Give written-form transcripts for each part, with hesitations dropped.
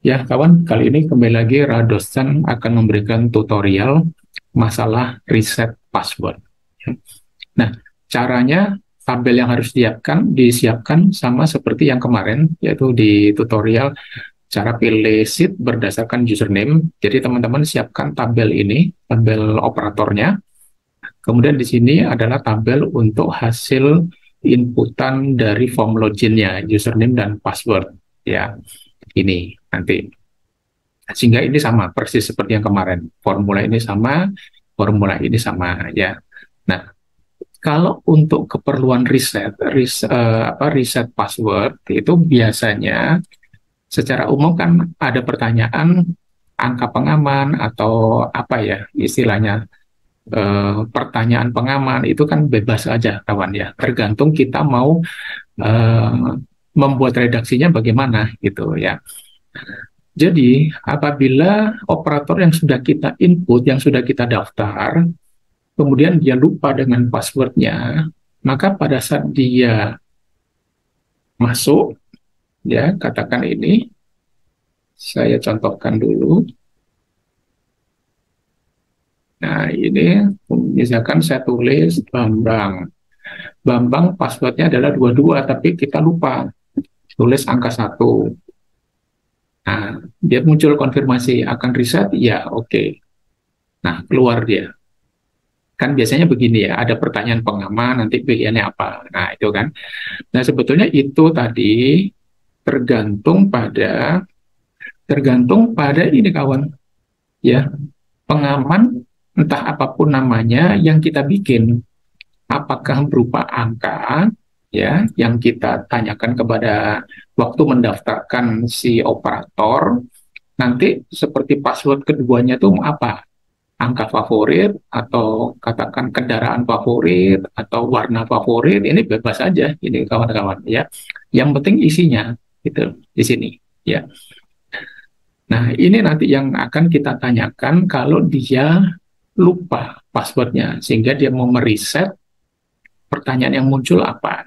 Ya, kawan, kali ini kembali lagi Radosan akan memberikan tutorial masalah reset password. Nah, caranya tabel yang harus disiapkan sama seperti yang kemarin, yaitu di tutorial cara pilih sheet berdasarkan username. Jadi teman-teman siapkan tabel ini, tabel operatornya. Kemudian di sini adalah tabel untuk hasil inputan dari form loginnya, username dan password. Ya, ini nanti. Sehingga ini sama persis seperti yang kemarin, formula ini sama, formula ini sama, ya. Nah, kalau untuk keperluan reset password itu biasanya secara umum kan ada pertanyaan angka pengaman atau apa ya istilahnya, pertanyaan pengaman itu kan bebas aja kawan, ya, tergantung kita mau eh, membuat redaksinya bagaimana gitu ya. Jadi, apabila operator yang sudah kita input, yang sudah kita daftar, kemudian dia lupa dengan passwordnya, maka pada saat dia masuk, ya, katakan ini, saya contohkan dulu. Nah, ini, misalkan saya tulis Bambang. Bambang passwordnya adalah 22, tapi kita lupa tulis angka 1. Nah, dia muncul konfirmasi akan reset, ya oke. Nah, keluar dia. Kan biasanya begini ya, ada pertanyaan pengaman, nanti pilihannya apa. Nah, itu kan. Nah, sebetulnya itu tadi tergantung pada ini kawan, ya. Pengaman entah apapun namanya yang kita bikin, apakah berupa angka ya yang kita tanyakan kepada waktu mendaftarkan si operator, nanti seperti password keduanya itu apa? Angka favorit atau katakan kendaraan favorit atau warna favorit, ini bebas saja ini kawan-kawan ya, yang penting isinya gitu di sini ya. Nah, ini nanti yang akan kita tanyakan kalau dia lupa passwordnya sehingga dia mau mereset, pertanyaan yang muncul apa.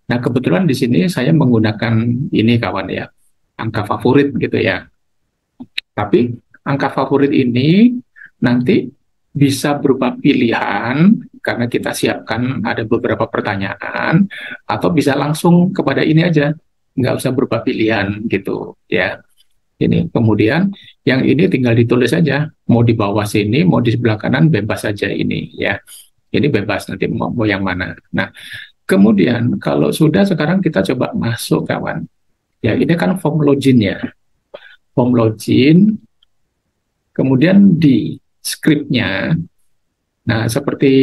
Nah, kebetulan di sini saya menggunakan ini kawan ya, angka favorit gitu ya. Tapi angka favorit ini nanti bisa berupa pilihan karena kita siapkan ada beberapa pertanyaan, atau bisa langsung kepada ini aja, nggak usah berupa pilihan gitu ya. Ini kemudian yang ini tinggal ditulis saja, mau di bawah sini, mau di sebelah kanan, bebas saja ini ya. Ini bebas nanti mau yang mana. Nah, kemudian kalau sudah, sekarang kita coba masuk kawan. Ya, ini kan form login ya. Form login, kemudian di scriptnya, nah seperti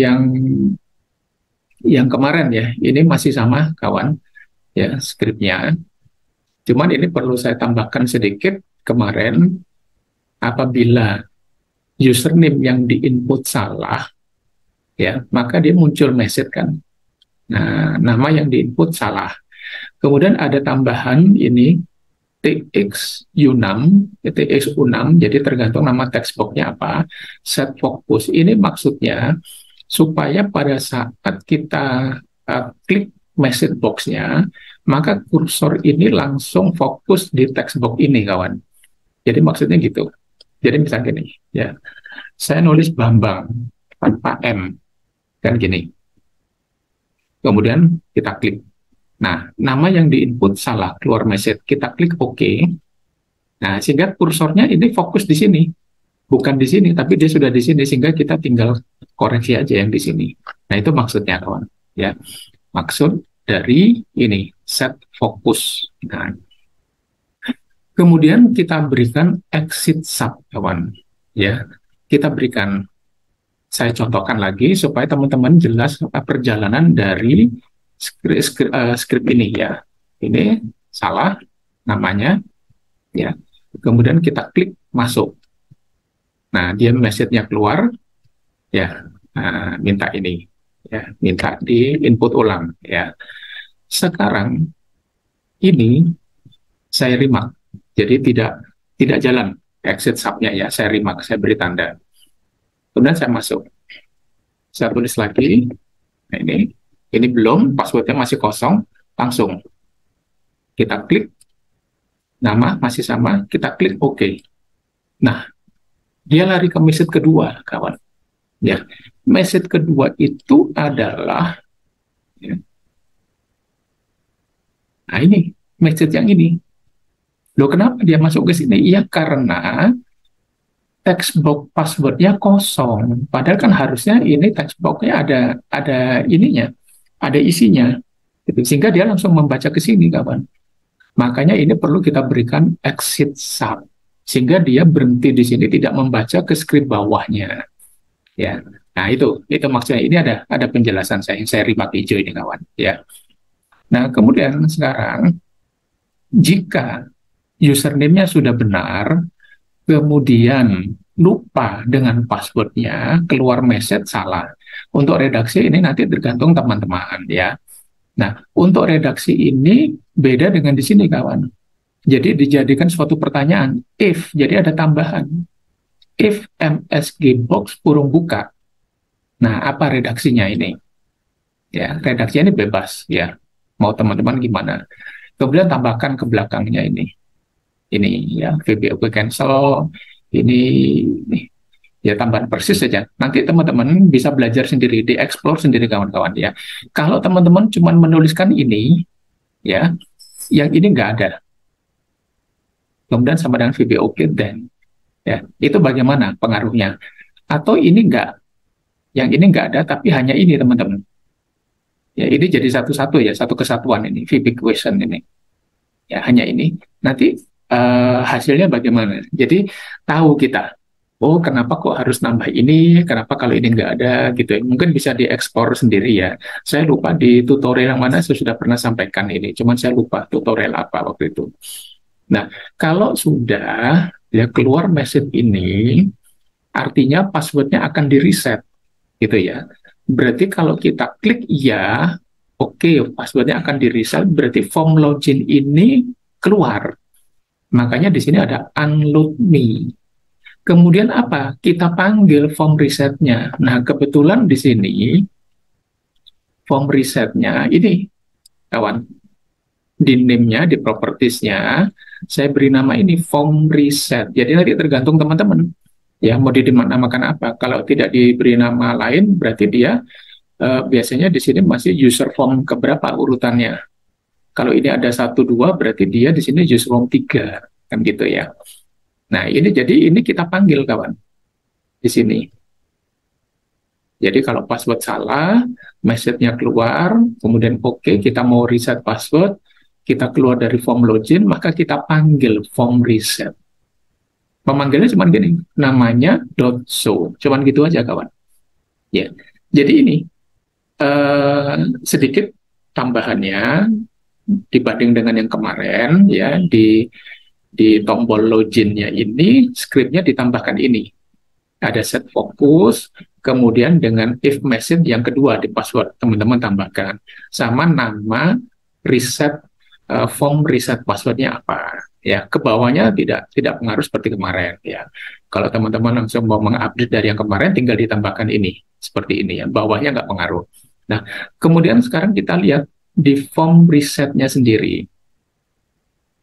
yang kemarin ya, ini masih sama kawan ya scriptnya. Cuman ini perlu saya tambahkan sedikit, kemarin apabila username yang diinput salah, ya maka dia muncul message kan. Nah, nama yang diinput salah. Kemudian ada tambahan ini TXU6, TXU6, jadi tergantung nama textbox-nya apa, set fokus. Ini maksudnya supaya pada saat kita klik message box-nya, maka kursor ini langsung fokus di textbox ini, kawan. Jadi maksudnya gitu. Jadi misalnya gini, ya, saya nulis Bambang tanpa M, kan gini. Kemudian kita klik. Nah, nama yang diinput salah, keluar message. Kita klik OK. Nah, sehingga kursornya ini fokus di sini, bukan di sini, tapi dia sudah di sini, sehingga kita tinggal koreksi aja yang di sini. Nah, itu maksudnya, kawan. Ya, maksud dari ini set fokus. Nah, kemudian kita berikan exit sub, kawan. Ya, kita berikan. Saya contohkan lagi supaya teman-teman jelas perjalanan dari script ini ya. Ini salah namanya, ya. Kemudian kita klik masuk. Nah, dia message-nya keluar, ya, minta ini, ya, minta di input ulang, ya. Sekarang ini saya remark, jadi tidak jalan exit sub-nya ya, saya remark, saya beri tanda. Kemudian saya masuk, saya tulis lagi, nah ini belum, passwordnya masih kosong, langsung kita klik, nama masih sama, kita klik OK. Nah, dia lari ke message kedua, kawan. Ya, message kedua itu adalah, ya, nah ini message yang ini. Loh, kenapa dia masuk ke sini? Iya, karena text box passwordnya kosong. Padahal kan harusnya ini text boxnya ada ininya, ada isinya. Gitu. Sehingga dia langsung membaca ke sini, kawan. Makanya ini perlu kita berikan exit sub, sehingga dia berhenti di sini, tidak membaca ke script bawahnya. Ya, nah itu maksudnya. Ini ada penjelasan saya remark hijau ini, kawan. Ya, nah kemudian sekarang jika username-nya sudah benar, kemudian lupa dengan passwordnya, keluar message salah. Untuk redaksi ini nanti tergantung teman-teman, ya. Nah, untuk redaksi ini beda dengan di sini, kawan. Jadi dijadikan suatu pertanyaan, if, jadi ada tambahan. If MSG box kurung buka. Nah, apa redaksinya ini? Ya, redaksinya ini bebas, ya. Mau teman-teman gimana? Kemudian tambahkan ke belakangnya ini. Ini ya, VBOK cancel, ini ya tambahan persis saja. Nanti teman-teman bisa belajar sendiri, dieksplor sendiri, kawan-kawan, ya. Kalau teman-teman cuma menuliskan ini, ya, yang ini nggak ada. Kemudian sama dengan VBOK dan, ya, itu bagaimana pengaruhnya? Atau ini nggak, yang ini nggak ada, tapi hanya ini, teman-teman. Ya, ini jadi satu-satu, ya, satu kesatuan ini, VB question ini. Ya, hanya ini. Nanti hasilnya bagaimana? Jadi tahu kita, oh kenapa kok harus nambah ini, kenapa kalau ini nggak ada, gitu ya. Mungkin bisa diekspor sendiri, ya. Saya lupa di tutorial yang mana saya sudah pernah sampaikan ini, cuman saya lupa tutorial apa waktu itu. Nah, kalau sudah ya keluar message ini, artinya passwordnya akan di-reset, gitu ya. Berarti kalau kita klik iya, oke, passwordnya akan di-reset, berarti form login ini keluar. Makanya di sini ada unload me. Kemudian apa? Kita panggil form resetnya. Nah, kebetulan di sini form resetnya ini, kawan. Di name-nya, di properties-nya, saya beri nama ini form reset. Jadi nanti tergantung teman-teman. Ya, mau dinamakan apa. Kalau tidak diberi nama lain, berarti dia biasanya di sini masih user form keberapa urutannya. Kalau ini ada 1, 2, berarti dia di sini user form 3. Kan gitu ya. Nah, ini jadi ini kita panggil, kawan, di sini. Jadi kalau password salah, message-nya keluar, kemudian oke, kita mau reset password, kita keluar dari form login, maka kita panggil form reset. Memanggilnya cuma gini, namanya .show. Cuman gitu aja, kawan. Ya. Jadi ini sedikit tambahannya dibanding dengan yang kemarin, ya, di tombol login-nya ini, script-nya ditambahkan ini. Ada set fokus, kemudian dengan if message yang kedua di password, teman-teman tambahkan. Sama nama reset, form reset passwordnya apa. Ya, ke bawahnya tidak pengaruh seperti kemarin. Ya, kalau teman-teman langsung mau mengupdate dari yang kemarin, tinggal ditambahkan ini, seperti ini ya. Bawahnya nggak pengaruh. Nah, kemudian sekarang kita lihat di form resetnya sendiri.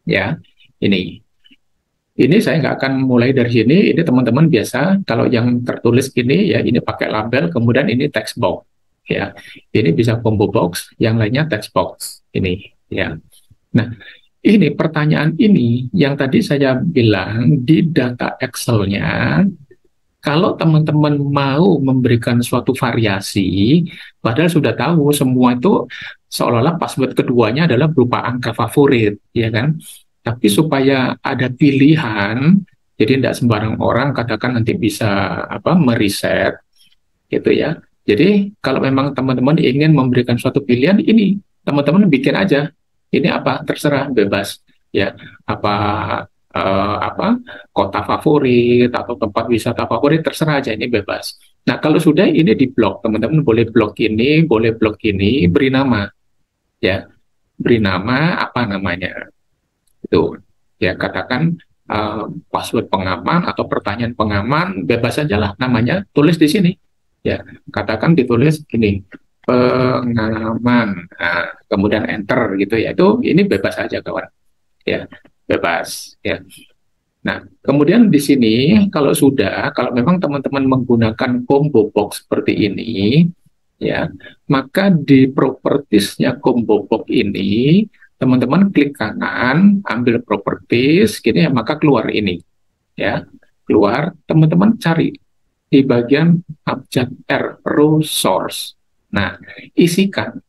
Ya, ini saya nggak akan mulai dari sini. Ini teman-teman biasa kalau yang tertulis ini ya, ini pakai label, kemudian ini text box. Ya, ini bisa combo box, yang lainnya text box. Ini ya. Nah, ini pertanyaan ini yang tadi saya bilang di data Excel-nya. Kalau teman-teman mau memberikan suatu variasi, padahal sudah tahu semua itu seolah-olah password keduanya adalah berupa angka favorit, ya kan? Tapi supaya ada pilihan, jadi tidak sembarang orang katakan nanti bisa meriset, gitu ya. Jadi kalau memang teman-teman ingin memberikan suatu pilihan, ini teman-teman bikin aja. Ini apa? Terserah, bebas, ya. Apa kota favorit atau tempat wisata favorit, terserah aja, ini bebas. Nah, kalau sudah ini di blok, teman-teman boleh blok ini, boleh blok ini, beri nama, ya, beri nama apa namanya itu, ya, katakan password pengaman atau pertanyaan pengaman, bebas saja lah namanya, tulis di sini, ya, katakan ditulis ini pengaman, nah, kemudian enter gitu ya, itu ini bebas saja, kawan, ya. bebas ya. Nah, kemudian di sini kalau memang teman-teman menggunakan combo box seperti ini, ya, maka di propertiesnya combo box ini, teman-teman klik kanan, ambil properties, gini ya, maka keluar ini, ya, keluar, teman-teman cari di bagian abjad R, row source. Nah, isikan.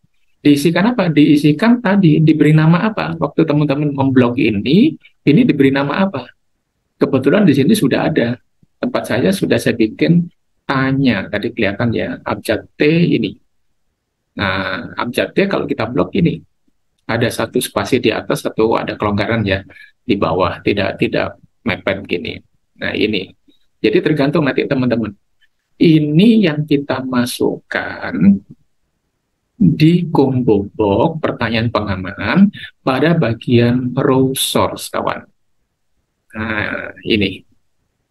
Diisikan apa? Diisikan tadi, diberi nama apa? Waktu teman-teman memblok ini diberi nama apa? Kebetulan di sini sudah ada. Tempat saya bikin tanya. Tadi kelihatan ya, abjad T ini. Nah, abjad T kalau kita blok ini, ada satu spasi di atas, satu ada kelonggaran ya di bawah, tidak mepet gini. Nah, ini. Jadi tergantung nanti teman-teman. Ini yang kita masukkan di combo box pertanyaan pengamanan pada bagian row source, kawan. Nah, ini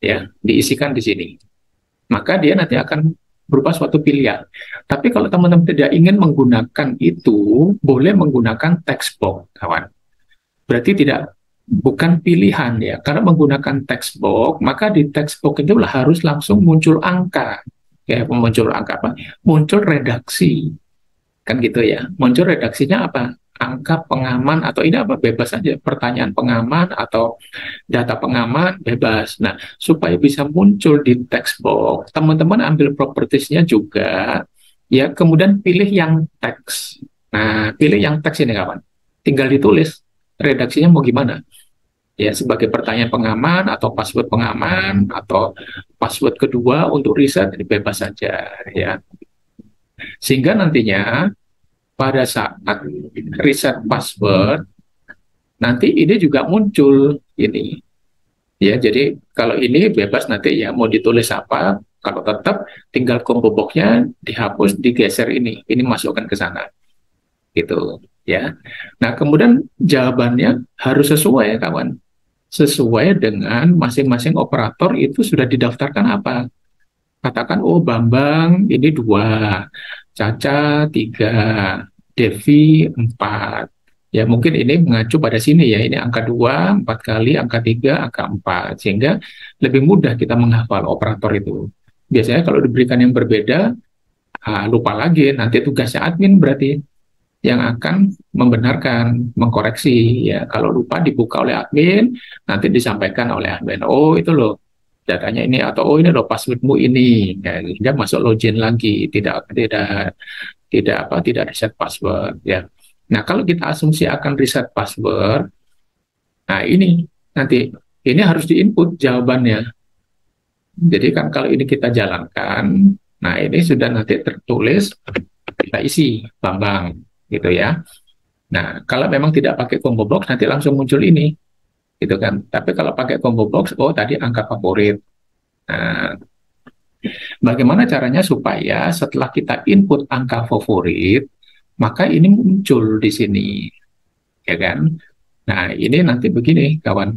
ya, diisikan di sini. Maka dia nanti akan berupa suatu pilihan. Tapi kalau teman-teman tidak ingin menggunakan itu, boleh menggunakan text box, kawan. Berarti bukan pilihan ya. Karena menggunakan text box, maka di text box itu harus langsung muncul angka. Ya, muncul angka apa? Muncul redaksi. Kan gitu ya. Muncul redaksinya apa? Angka pengaman atau ini apa? Bebas saja. Pertanyaan pengaman atau data pengaman bebas. Nah, supaya bisa muncul di text box, teman-teman ambil propertiesnya juga, ya, kemudian pilih yang teks. Nah, pilih yang teks ini, kawan. Tinggal ditulis redaksinya mau gimana. Ya, sebagai pertanyaan pengaman atau password pengaman atau password kedua untuk riset, ini bebas saja, ya. Sehingga nantinya pada saat riset password, nanti ini juga muncul ini. Ya, jadi kalau ini bebas nanti ya mau ditulis apa, kalau tetap tinggal combo box-nya dihapus, digeser ini masukkan ke sana. Gitu, ya. Nah, kemudian jawabannya harus sesuai ya, kawan. Sesuai dengan masing-masing operator itu sudah didaftarkan apa. Katakan, oh Bambang ini 2, Caca 3, Devi 4. Ya mungkin ini mengacu pada sini ya, ini angka 2, 4 kali, angka 3, angka 4. Sehingga lebih mudah kita menghafal operator itu. Biasanya kalau diberikan yang berbeda, lupa lagi, nanti tugasnya admin berarti yang akan membenarkan, mengkoreksi. Ya, kalau lupa dibuka oleh admin, nanti disampaikan oleh admin. Oh itu loh, datanya ini, atau oh ini loh passwordmu ini. Ya, dia masuk login lagi, tidak reset password ya. Nah, kalau kita asumsi akan reset password, nah ini nanti ini harus diinput jawabannya. Jadi kan kalau ini kita jalankan, nah ini sudah nanti tertulis, kita isi Bambang gitu ya. Nah, kalau memang tidak pakai combo box nanti langsung muncul ini gitu kan. Tapi kalau pakai combo box, oh tadi angka favorit. Nah, bagaimana caranya supaya setelah kita input angka favorit, maka ini muncul di sini, ya kan? Nah, ini nanti begini, kawan.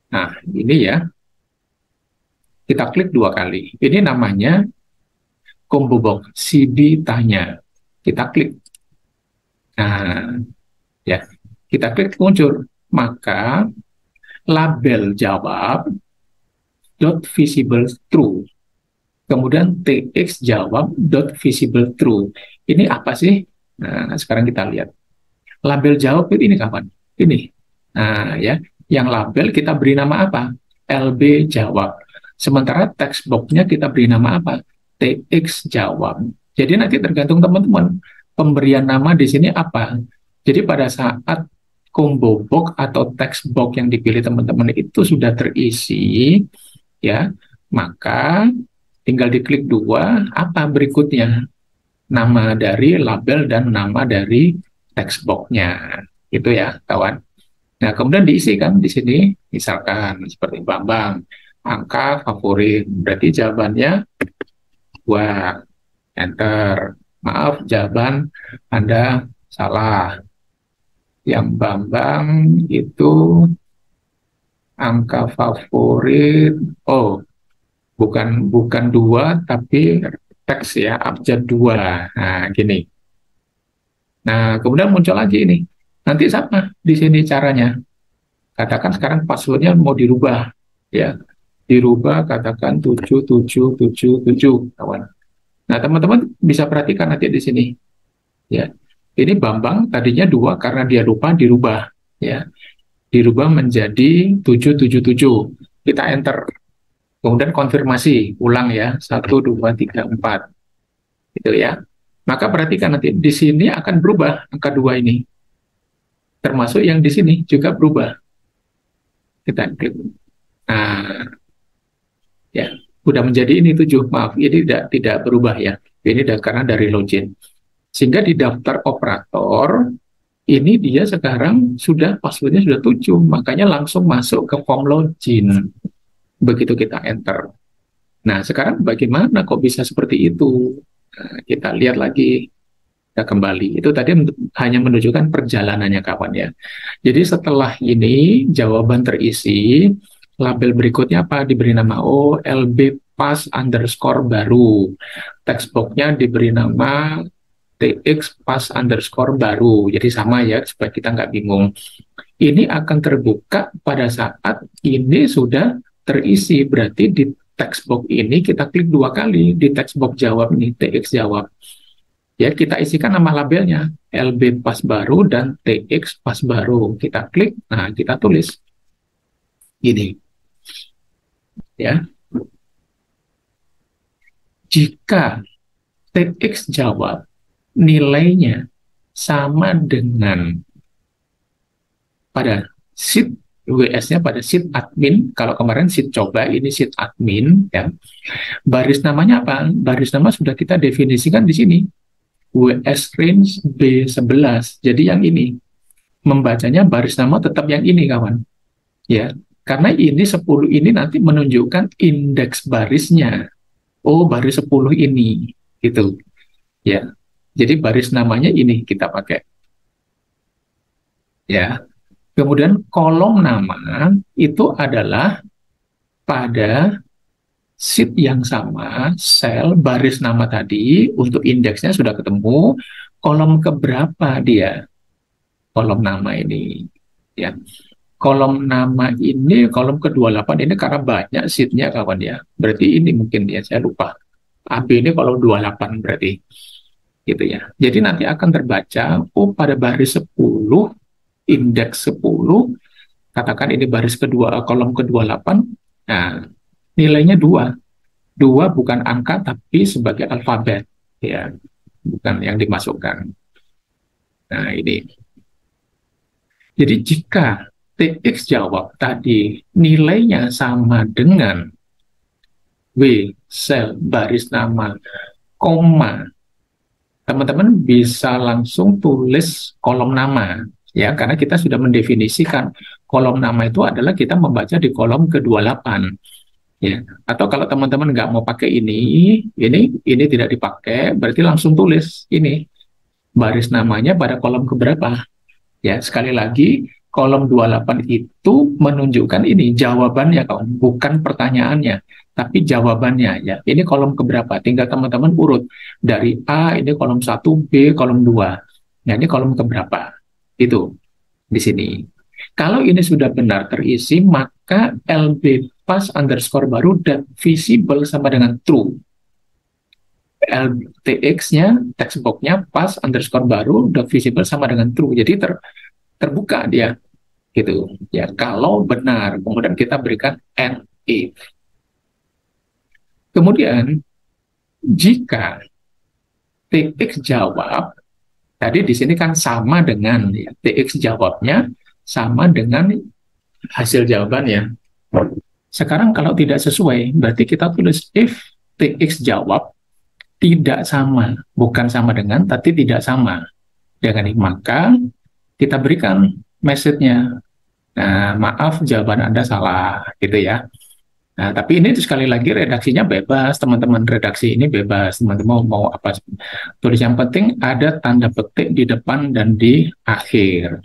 Nah, ini ya, kita klik 2 kali. Ini namanya combo box, CD tanya. Kita klik. Nah, ya, kita klik muncul. Maka label jawab dot visible true. Kemudian tx jawab dot visible true. Ini apa sih? Nah, sekarang kita lihat. Label jawab ini kapan? Ini. Nah, ya, yang label kita beri nama apa? LB jawab. Sementara text box-nya kita beri nama apa? TX jawab. Jadi nanti tergantung teman-teman pemberian nama di sini apa. Jadi pada saat combo box atau text box yang dipilih teman-teman itu sudah terisi, ya, maka tinggal diklik 2, apa berikutnya? Nama dari label dan nama dari text box-nya. Itu ya, kawan. Nah, kemudian diisi kan di sini, misalkan seperti Bambang, angka favorit. Berarti jawabannya 2. Enter. Maaf, jawaban Anda salah. Yang Bambang itu angka favorit, oh, bukan 2, tapi teks ya, abjad 2. Nah, gini. Nah, kemudian muncul lagi ini. Nanti sama di sini caranya. Katakan sekarang passwordnya mau dirubah, ya, dirubah katakan 7777 kawan. Nah, teman-teman bisa perhatikan nanti di sini, ya. Ini Bambang tadinya 2 karena dia lupa dirubah, ya. Dirubah menjadi 777. Kita enter. Kemudian konfirmasi, ulang ya, 1 2 3 4. Gitu ya. Maka perhatikan nanti di sini akan berubah angka 2 ini. Termasuk yang di sini juga berubah. Kita klik. Nah, ya, udah menjadi ini 7. Maaf, ini tidak berubah ya. Ini karena dari login. Sehingga di daftar operator ini dia sekarang sudah passwordnya sudah 7, makanya langsung masuk ke form login. Begitu kita enter. Nah, sekarang bagaimana kok bisa seperti itu? Nah, kita lihat lagi, kita kembali. Itu tadi hanya menunjukkan perjalanannya kawan ya. Jadi setelah ini jawaban terisi, label berikutnya apa? Diberi nama LB pass underscore baru. Textbox-nya diberi nama TX pass underscore baru. Jadi sama ya, supaya kita nggak bingung. Ini akan terbuka pada saat ini sudah terisi. Berarti di textbox ini kita klik 2 kali. Di textbox jawab ini, TX jawab. Ya, kita isikan nama labelnya, LB pas baru dan TX pas baru. Kita klik, nah kita tulis. Gini. Ya. Jika TX jawab nilainya sama dengan pada sheet WS-nya pada sheet admin, kalau kemarin sheet coba, ini sheet admin, ya. Baris namanya apa? Baris nama sudah kita definisikan di sini. WS range B11. Jadi yang ini. Membacanya baris nama tetap yang ini, kawan. Ya. Karena ini 10 ini nanti menunjukkan indeks barisnya. Oh, baris 10 ini. Gitu. Ya. Jadi baris namanya ini kita pakai. Ya. Kemudian kolom nama itu adalah pada sheet yang sama, sel baris nama tadi, untuk indeksnya sudah ketemu, kolom keberapa dia? Kolom nama ini. Ya. Kolom nama ini, kolom ke-28 ini karena banyak sheet-nya kawan ya. Berarti ini mungkin ya, saya lupa. AB ini kolom 28 berarti. Gitu ya. Jadi nanti akan terbaca, oh pada baris 10, indeks 10, katakan ini baris kedua, kolom ke-28, nah nilainya 2. 2 bukan angka tapi sebagai alfabet, ya, bukan yang dimasukkan. Nah ini. Jadi jika TX jawab tadi nilainya sama dengan W, sel, baris nama, koma, teman-teman bisa langsung tulis kolom nama. Ya, karena kita sudah mendefinisikan kolom nama itu adalah kita membaca di kolom ke-28. Ya. Atau kalau teman-teman nggak mau pakai ini tidak dipakai, berarti langsung tulis ini baris namanya pada kolom keberapa. Ya, sekali lagi kolom 28 itu menunjukkan ini jawabannya, kawan, bukan pertanyaannya, tapi jawabannya ya. Ini kolom keberapa? Tinggal teman-teman urut dari A, ini kolom 1, B kolom 2. Nah, ini kolom keberapa? Itu di sini. Kalau ini sudah benar terisi, maka LB pass underscore baru dan visible sama dengan true. LTX-nya, textbox-nya pass underscore baru dan visible sama dengan true. Jadi terbuka dia, gitu. Ya, kalau benar, kemudian kita berikan and if. Kemudian jika TX jawab, tadi di sini kan sama dengan ya, TX jawabnya sama dengan hasil jawabannya. Sekarang kalau tidak sesuai, berarti kita tulis if TX jawab tidak sama, bukan sama dengan, tapi tidak sama dengan ini, maka kita berikan message-nya. Nah, maaf jawaban Anda salah, gitu ya. Nah, tapi ini sekali lagi redaksinya bebas, teman-teman, redaksi ini bebas, teman-teman mau apa tulis, yang penting ada tanda petik di depan dan di akhir.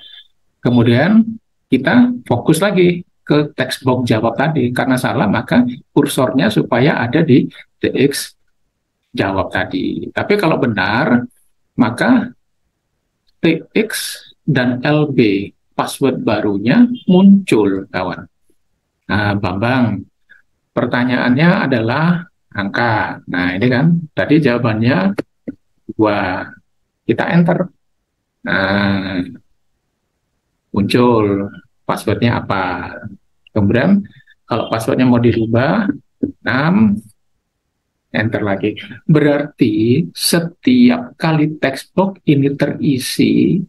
Kemudian kita fokus lagi ke textbox jawab tadi, karena salah maka kursornya supaya ada di TX jawab tadi. Tapi kalau benar, maka TX dan LB password barunya muncul, kawan. Nah, Bambang, pertanyaannya adalah angka. Nah, ini kan tadi jawabannya 2. Kita enter. Nah, muncul passwordnya apa. Kemudian kalau passwordnya mau dirubah, 6, enter lagi. Berarti setiap kali text box ini terisi,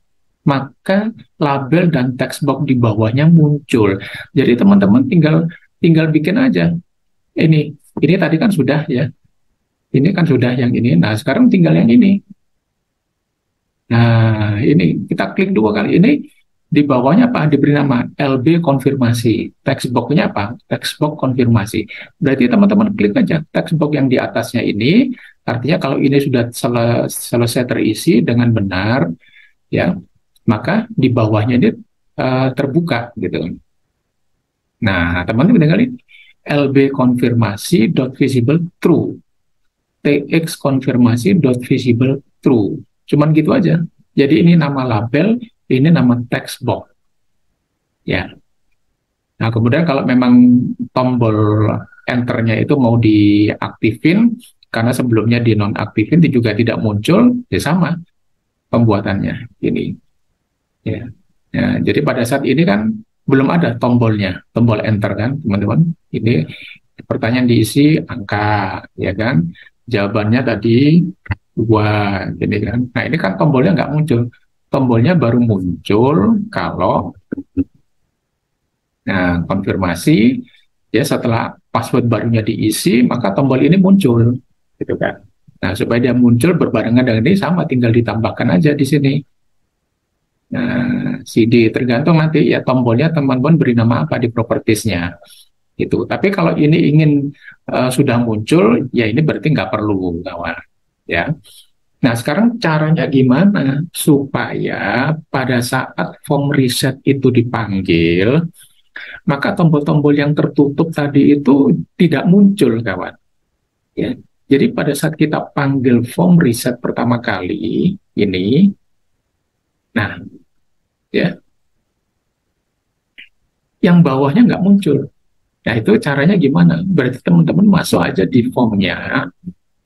maka label dan text box di bawahnya muncul. Jadi teman-teman tinggal tinggal bikin aja. Ini tadi kan sudah ya. Ini kan sudah yang ini. Nah, sekarang tinggal yang ini. Nah, ini kita klik 2 kali. Ini di bawahnya apa? Diberi nama LB konfirmasi. Text box-nya apa? Text box konfirmasi. Berarti teman-teman klik aja text box yang di atasnya ini. Artinya kalau ini sudah selesai terisi dengan benar, ya, maka di bawahnya ini terbuka gitu. Nah, teman-teman tinggal ini LB konfirmasi dot visible true. TX konfirmasi dot visible true. Cuman gitu aja. Jadi ini nama label, ini nama text box. Ya. Nah, kemudian kalau memang tombol enternya itu mau diaktifin, karena sebelumnya dinonaktifin juga tidak muncul, ya sama pembuatannya. Ini. Ya. Ya, jadi pada saat ini kan belum ada tombolnya, tombol enter kan, teman-teman. Ini pertanyaan diisi angka, ya kan? Jawabannya tadi 2, jadi kan. Nah, ini kan tombolnya nggak muncul. Tombolnya baru muncul kalau konfirmasi, ya, setelah password barunya diisi, maka tombol ini muncul, gitu kan. Nah, supaya dia muncul berbarengan dengan ini sama, tinggal ditambahkan aja di sini. Nah, CD tergantung nanti ya tombolnya teman-teman beri nama apa di propertiesnya itu. Tapi kalau ini ingin sudah muncul, ya ini berarti nggak perlu, kawan. Ya. Nah, sekarang caranya gimana supaya pada saat form reset itu dipanggil, maka tombol-tombol yang tertutup tadi itu tidak muncul, kawan. Ya. Jadi pada saat kita panggil form reset pertama kali ini, nah, ya, yang bawahnya nggak muncul. Nah, itu caranya gimana? Berarti teman-teman masuk aja di formnya,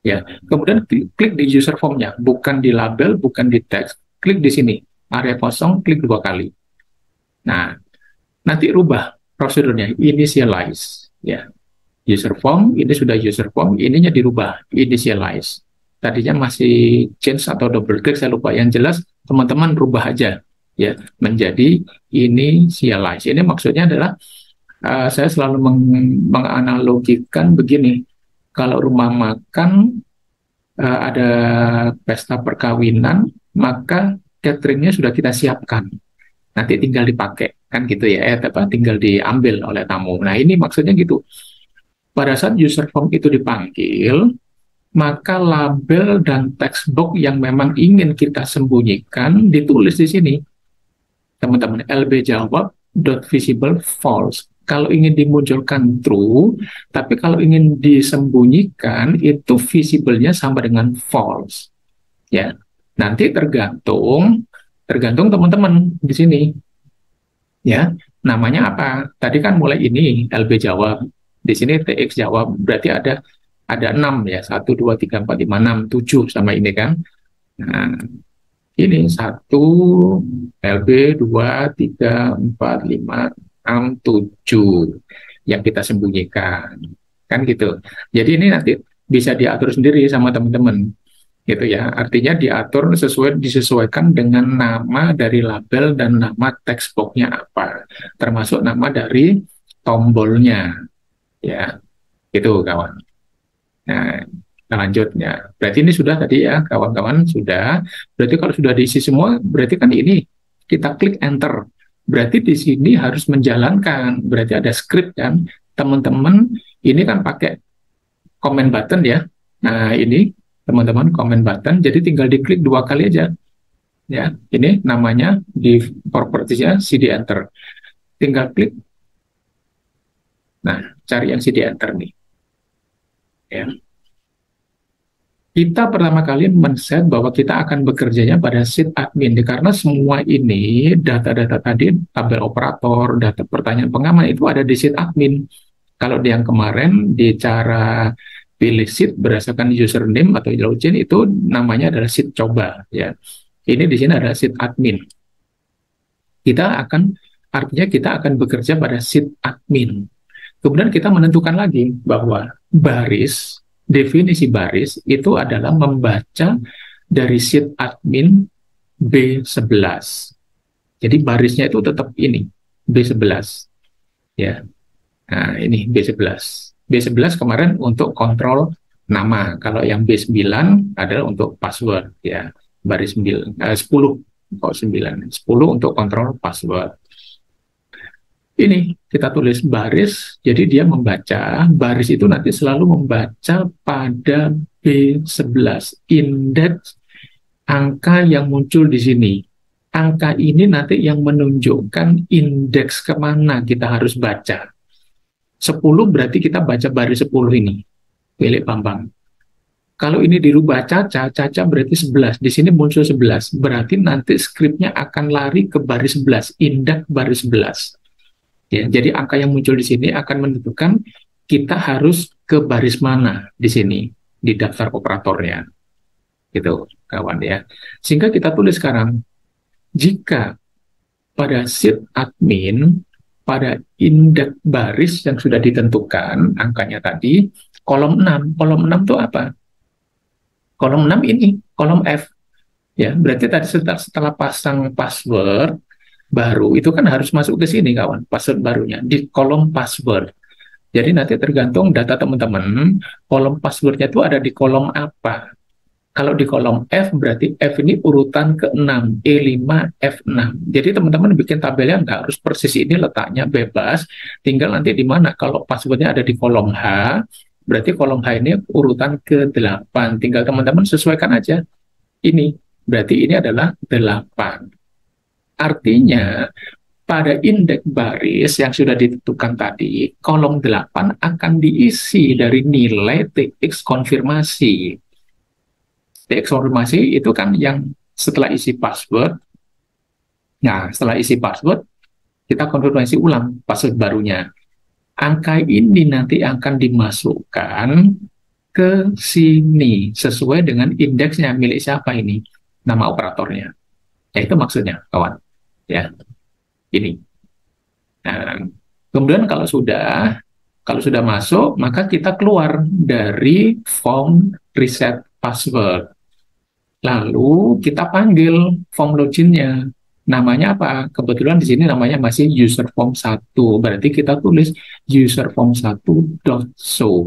ya. Kemudian klik di user formnya, bukan di label, bukan di teks. Klik di sini, area kosong, klik 2 kali. Nah, nanti rubah prosedurnya, initialize, ya. User form, ini sudah user form, ininya dirubah, initialize. Tadinya masih change atau double klik, saya lupa. Yang jelas, teman-teman rubah aja, ya, menjadi initialize. Ini maksudnya adalah saya selalu menganalogikan begini, kalau rumah makan ada pesta perkawinan, maka cateringnya sudah kita siapkan, nanti tinggal dipakai, kan gitu ya, tinggal diambil oleh tamu. Nah, ini maksudnya gitu, pada saat user form itu dipanggil, maka label dan text box yang memang ingin kita sembunyikan ditulis di sini, teman-teman. LB jawab dot visible false kalau ingin dimunculkan true, tapi kalau ingin disembunyikan itu visible-nya sama dengan false. Ya, nanti tergantung teman-teman di sini. Ya, namanya apa? Tadi kan mulai ini LB jawab, di sini TX jawab, berarti ada 6 ya, 1, 2, 3, 4, 5, 6, 7 sama ini kan. Nah, ini 1 LB 2, 3, 4, 5, 6, 7 yang kita sembunyikan, kan gitu. Jadi ini nanti bisa diatur sendiri sama teman-teman, gitu ya. Artinya disesuaikan dengan nama dari label dan nama text box-nya apa, termasuk nama dari tombolnya, ya, gitu kawan. Nah, lanjutnya. Berarti ini sudah tadi ya, kawan-kawan, sudah. Berarti kalau sudah diisi semua, berarti kan ini kita klik enter. Berarti di sini harus menjalankan. Berarti ada script kan. Teman-teman, ini kan pakai comment button ya. Nah, ini teman-teman comment button. Jadi tinggal diklik 2 kali aja. Ya, ini namanya di propertiesnya CD enter. Tinggal klik. Nah, cari yang CD enter nih. Ya. Kita pertama kali men-set bahwa kita akan bekerjanya pada sheet admin, karena semua ini data-data tadi, tabel operator, data pertanyaan pengaman itu ada di sheet admin. Kalau di yang kemarin di cara pilih sheet berdasarkan username atau login itu namanya adalah sheet coba ya. Ini di sini adalah sheet admin. Artinya kita akan bekerja pada sheet admin. Kemudian kita menentukan lagi bahwa definisi baris itu adalah membaca dari sheet admin B11. Jadi barisnya itu tetap ini, B11. Ya. Nah, ini B11. B11 kemarin untuk kontrol nama. Kalau yang B9 adalah untuk password. Ya. Baris 10. Kok 9? 10 untuk kontrol password. Ini kita tulis baris, jadi dia membaca, baris itu nanti selalu membaca pada B11, indeks angka yang muncul di sini. Angka ini nanti yang menunjukkan indeks kemana kita harus baca. 10 berarti kita baca baris 10 ini, milik Bambang. Kalau ini dirubah Caca berarti 11, di sini muncul 11, berarti nanti skripnya akan lari ke baris 11, indeks baris 11. Ya, jadi angka yang muncul di sini akan menentukan kita harus ke baris mana di sini di daftar operatornya, gitu kawan ya. Sehingga kita tulis sekarang, jika pada sheet admin pada indeks baris yang sudah ditentukan angkanya tadi kolom 6, kolom 6 itu apa? Kolom 6 ini, kolom F. Ya, berarti tadi setelah pasang password baru itu kan harus masuk ke sini kawan, password barunya di kolom password. Jadi nanti tergantung data teman-teman, kolom passwordnya itu ada di kolom apa. Kalau di kolom F berarti F ini urutan ke-6, E5, F6. Jadi teman-teman bikin tabelnya nggak harus persis ini letaknya, bebas, tinggal nanti di mana. Kalau passwordnya ada di kolom H, berarti kolom H ini urutan ke-8. Tinggal teman-teman sesuaikan aja. Ini berarti ini adalah 8. Artinya, pada indeks baris yang sudah ditentukan tadi, kolom 8 akan diisi dari nilai TX konfirmasi. TX konfirmasi itu kan yang setelah isi password. Nah, setelah isi password, kita konfirmasi ulang password barunya. Angka ini nanti akan dimasukkan ke sini, sesuai dengan indeksnya milik siapa ini, nama operatornya. Ya, itu maksudnya, kawan. Ya, ini. Nah, kemudian kalau sudah masuk, maka kita keluar dari form reset password. Lalu kita panggil form loginnya. Namanya apa? Kebetulan di sini namanya masih user form 1. Berarti kita tulis user form 1.show.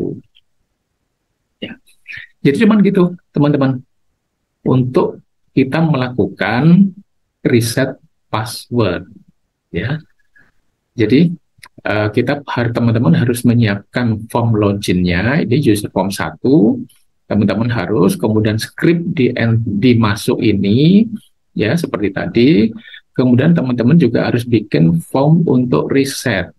Ya. Jadi cuman gitu, teman-teman. Untuk kita melakukan reset password, ya. Jadi teman-teman harus menyiapkan form loginnya, ini user form 1, teman-teman harus, kemudian script dimasuk ini, ya seperti tadi, kemudian teman-teman juga harus bikin form untuk reset.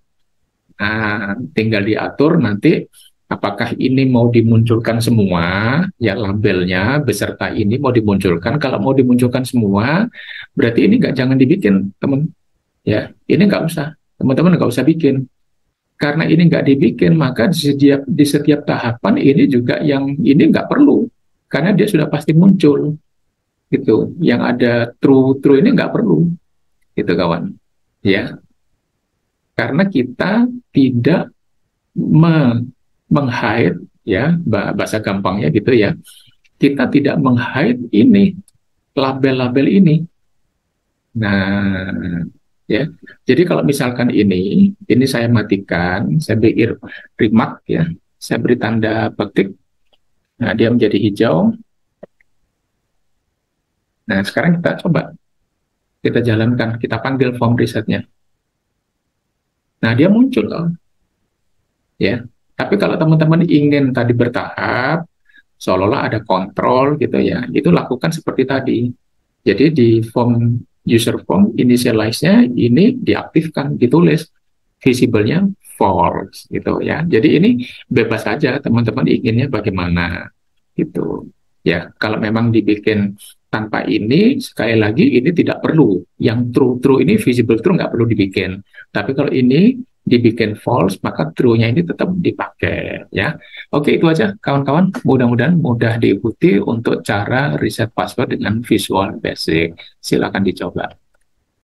Nah, tinggal diatur nanti apakah ini mau dimunculkan semua, ya labelnya beserta ini mau dimunculkan. Kalau mau dimunculkan semua, berarti ini jangan dibikin, teman. Ya, ini nggak usah. Teman-teman nggak usah bikin. Karena ini nggak dibikin, maka di setiap tahapan ini juga yang ini nggak perlu. Karena dia sudah pasti muncul. Gitu. Yang ada true ini nggak perlu. Gitu, kawan. Ya. Karena kita tidak meng-hide, ya bahasa gampangnya gitu ya, kita tidak meng-hide ini label-label ini. Nah, ya, jadi kalau misalkan ini saya matikan, saya beri remark, ya, saya beri tanda petik, nah dia menjadi hijau. Nah sekarang kita coba, kita jalankan, kita panggil form resetnya. Nah dia muncul, ya. Tapi kalau teman-teman ingin tadi bertahap, seolah-olah ada kontrol gitu ya, itu lakukan seperti tadi. Jadi di form user form initialize-nya ini diaktifkan, ditulis visible-nya false gitu ya. Jadi ini bebas saja teman-teman inginnya bagaimana gitu. Ya, kalau memang dibikin tanpa ini, sekali lagi ini tidak perlu. Yang true-true ini, visible true nggak perlu dibikin. Tapi kalau ini dibikin false, maka true-nya ini tetap dipakai. Ya, oke itu aja kawan-kawan. Mudah-mudahan mudah diikuti untuk cara reset password dengan Visual Basic. Silakan dicoba.